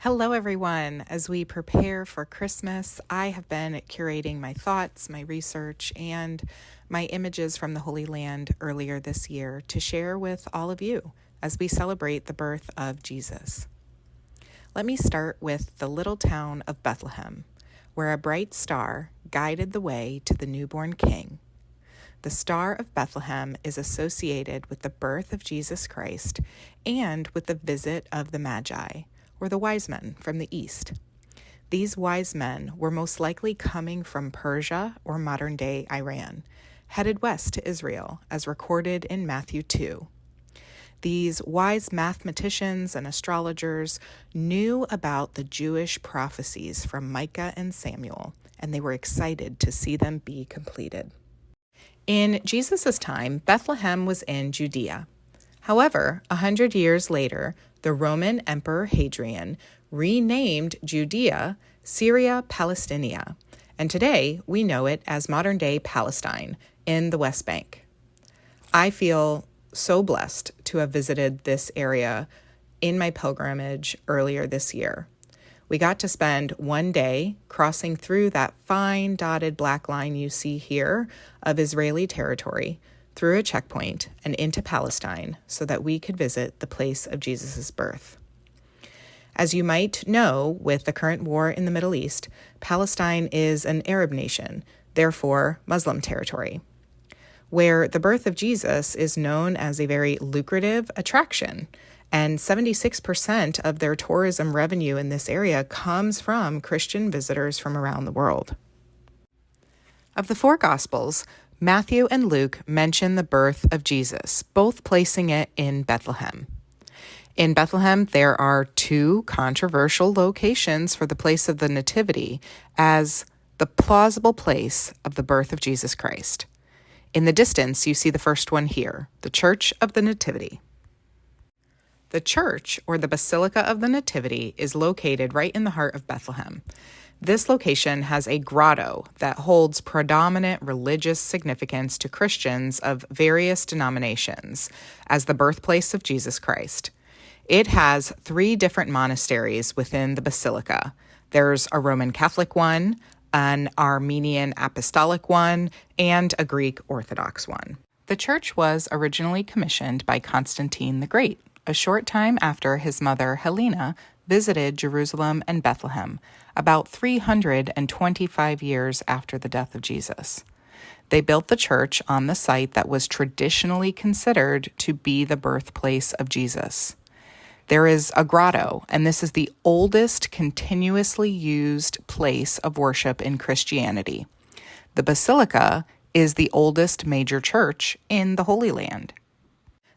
Hello, everyone. As we prepare for Christmas, I have been curating my thoughts, my research, and my images from the Holy Land earlier this year to share with all of you as we celebrate the birth of Jesus. Let me start with the little town of Bethlehem, where a bright star guided the way to the newborn king. The Star of Bethlehem is associated with the birth of Jesus Christ and with the visit of the Magi, or the wise men from the east. These wise men were most likely coming from Persia or modern-day Iran, headed west to Israel, as recorded in Matthew 2. These wise mathematicians and astrologers knew about the Jewish prophecies from Micah and Samuel, and they were excited to see them be completed. In Jesus' time, Bethlehem was in Judea. However, 100 years later, the Roman Emperor Hadrian renamed Judea Syria Palestinia, and today we know it as modern-day Palestine in the West Bank. I feel so blessed to have visited this area in my pilgrimage earlier this year. We got to spend one day crossing through that fine dotted black line you see here of Israeli territory, through a checkpoint and into Palestine so that we could visit the place of Jesus' birth. As you might know, with the current war in the Middle East, Palestine is an Arab nation, therefore Muslim territory, where the birth of Jesus is known as a very lucrative attraction, and 76% of their tourism revenue in this area comes from Christian visitors from around the world. Of the four Gospels, Matthew and Luke mention the birth of Jesus, both placing it in Bethlehem. In Bethlehem, there are two controversial locations for the place of the Nativity as the plausible place of the birth of Jesus Christ. In the distance, you see the first one here, the Church of the Nativity. The church, or the Basilica of the Nativity, is located right in the heart of Bethlehem. This location has a grotto that holds predominant religious significance to Christians of various denominations as the birthplace of Jesus Christ. It has 3 different monasteries within the basilica. There's a Roman Catholic one, an Armenian Apostolic one, and a Greek Orthodox one. The church was originally commissioned by Constantine the Great, a short time after his mother Helena visited Jerusalem and Bethlehem, about 325 years after the death of Jesus. They built the church on the site that was traditionally considered to be the birthplace of Jesus. There is a grotto, and this is the oldest continuously used place of worship in Christianity. The basilica is the oldest major church in the Holy Land.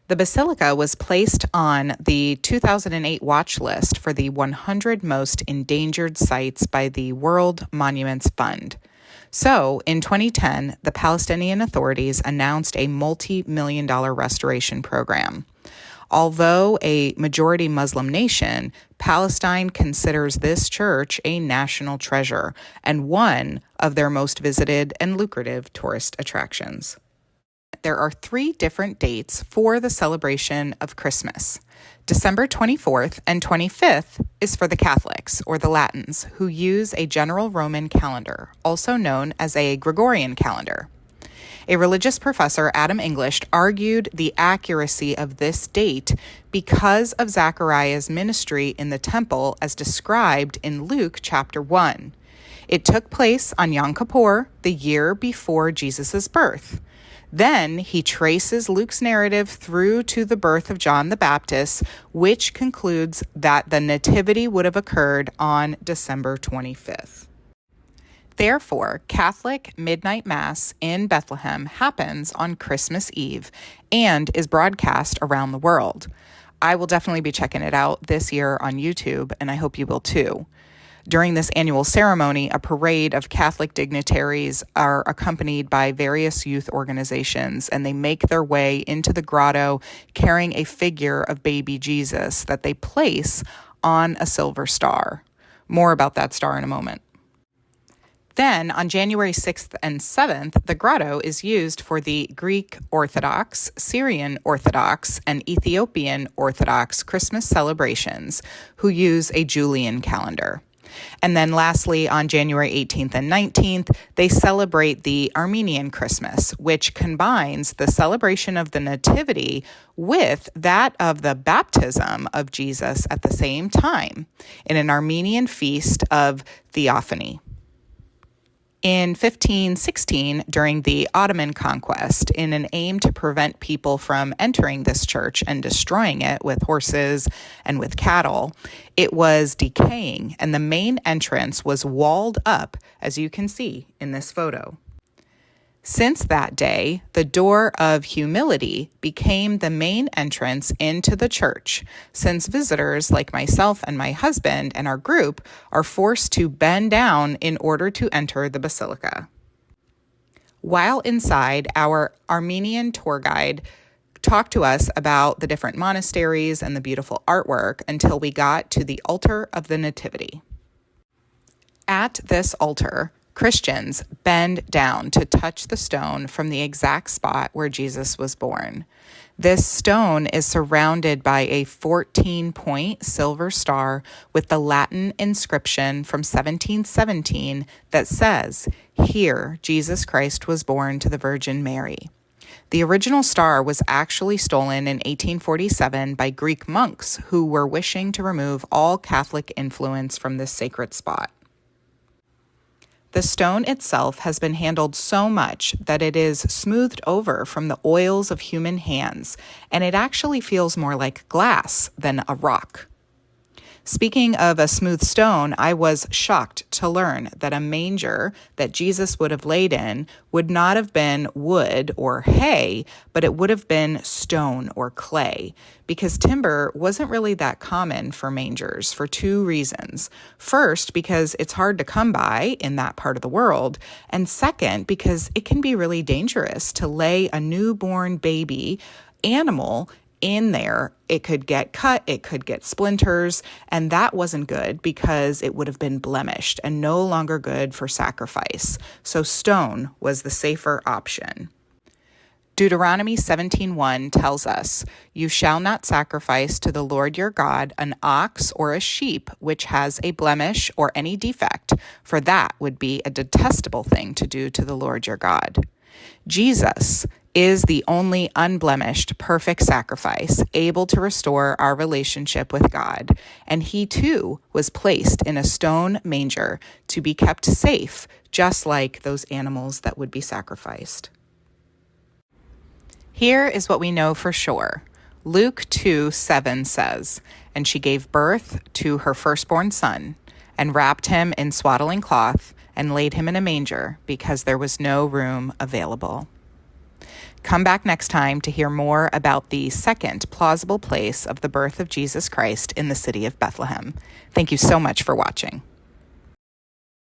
The basilica was placed on the 2008 watch list for the 100 most endangered sites by the World Monuments Fund. So, in 2010, the Palestinian authorities announced a multi-million-dollar restoration program. Although a majority Muslim nation, Palestine considers this church a national treasure and one of their most visited and lucrative tourist attractions. There are 3 different dates for the celebration of Christmas. December 24th and 25th is for the Catholics, or the Latins, who use a general Roman calendar, also known as a Gregorian calendar. A religious professor, Adam English, argued the accuracy of this date because of Zechariah's ministry in the temple as described in Luke chapter 1. It took place on Yom Kippur, the year before Jesus' birth. Then he traces Luke's narrative through to the birth of John the Baptist, which concludes that the nativity would have occurred on December 25th. Therefore, Catholic Midnight Mass in Bethlehem happens on Christmas Eve and is broadcast around the world. I will definitely be checking it out this year on YouTube, and I hope you will too. During this annual ceremony, a parade of Catholic dignitaries are accompanied by various youth organizations, and they make their way into the grotto carrying a figure of baby Jesus that they place on a silver star. More about that star in a moment. Then, on January 6th and 7th, the grotto is used for the Greek Orthodox, Syrian Orthodox, and Ethiopian Orthodox Christmas celebrations, who use a Julian calendar. And then lastly, on January 18th and 19th, they celebrate the Armenian Christmas, which combines the celebration of the Nativity with that of the baptism of Jesus at the same time in an Armenian feast of Theophany. In 1516, during the Ottoman conquest, in an aim to prevent people from entering this church and destroying it with horses and with cattle, it was decaying, and the main entrance was walled up, as you can see in this photo. Since that day, the door of humility became the main entrance into the church, since visitors like myself and my husband and our group are forced to bend down in order to enter the basilica. While inside, our Armenian tour guide talked to us about the different monasteries and the beautiful artwork until we got to the altar of the Nativity. At this altar, Christians bend down to touch the stone from the exact spot where Jesus was born. This stone is surrounded by a 14-point silver star with the Latin inscription from 1717 that says, "Here Jesus Christ was born to the Virgin Mary." The original star was actually stolen in 1847 by Greek monks who were wishing to remove all Catholic influence from this sacred spot. The stone itself has been handled so much that it is smoothed over from the oils of human hands, and it actually feels more like glass than a rock. Speaking of a smooth stone, I was shocked to learn that a manger that Jesus would have laid in would not have been wood or hay, but it would have been stone or clay, because timber wasn't really that common for mangers for two reasons. First, because it's hard to come by in that part of the world, and second, because it can be really dangerous to lay a newborn baby animal in there. It could get cut, it could get splinters, and that wasn't good because it would have been blemished and no longer good for sacrifice. So stone was the safer option. Deuteronomy 17:1 tells us, "You shall not sacrifice to the Lord your God an ox or a sheep which has a blemish or any defect, for that would be a detestable thing to do to the Lord your God." Jesus is the only unblemished, perfect sacrifice able to restore our relationship with God, and he too was placed in a stone manger to be kept safe, just like those animals that would be sacrificed. Here is what we know for sure. Luke 2:7 says, "And she gave birth to her firstborn son, and wrapped him in swaddling cloth, and laid him in a manger, because there was no room available." Come back next time to hear more about the second plausible place of the birth of Jesus Christ in the city of Bethlehem. Thank you so much for watching.